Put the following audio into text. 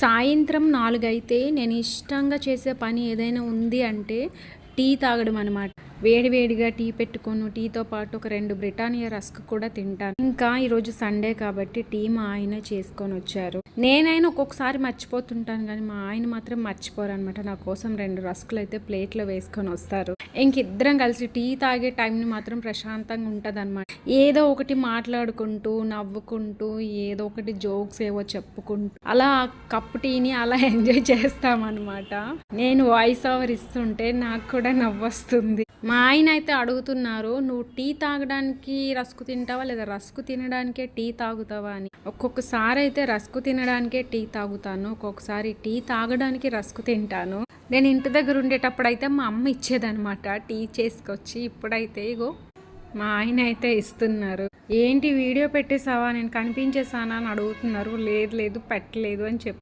సాయంత్రం 4 అయితే నేను ఇష్టంగా చేసే పని ఏదైనా ఉంది అంటే టీ తాగడం అనమాట. వేడివేడిగా టీ పెట్టుకొని టీతో పాటు ఒక 2 బ్రిటానియా రస్క్ కూడా తింటాను. ఇంకా ఈరోజు సండే కాబట్టి టీ మా ఆయన చేసుకొని వచ్చారు. నేనైనా ఒక్కొక్కసారి మర్చిపోతుంటాను కానీ మా ఆయన మాత్రం మర్చిపోరు అనమాట. నా కోసం 2 రస్కులు అయితే ప్లేట్లో వేసుకొని వస్తారు. ఇంకిద్దరం కలిసి టీ తాగే టైంని మాత్రం ప్రశాంతంగా ఉంటుంది అనమాట. ఏదో ఒకటి మాట్లాడుకుంటూ నవ్వుకుంటూ ఏదో ఒకటి జోక్స్ ఏవో చెప్పుకుంటూ అలా కప్పు టీని అలా ఎంజాయ్ చేస్తామన్నమాట. నేను వాయిస్ ఓవర్ ఇస్తుంటే నాకు కూడా నవ్వొస్తుంది. మా ఆయన అయితే అడుగుతున్నారు, నువ్వు టీ తాగడానికి రస్కు తింటావా లేదా రస్కు తినడానికే టీ తాగుతావా అని. ఒక్కొక్కసారి అయితే రస్కు తినడానికే టీ తాగుతాను, ఒక్కొక్కసారి టీ తాగడానికి రస్కు తింటాను. నేను ఇంటి దగ్గర ఉండేటప్పుడు అయితే మా అమ్మ ఇచ్చేదనమాట టీ చేసుకొచ్చి. ఇప్పుడైతే ఇగో మా ఆయన అయితే ఇస్తున్నారు. ఏంటి వీడియో పెట్టేసావా, నేను కనిపించేసానా అని అడుగుతున్నారు. లేదు లేదు పెట్టలేదు అని చెప్పి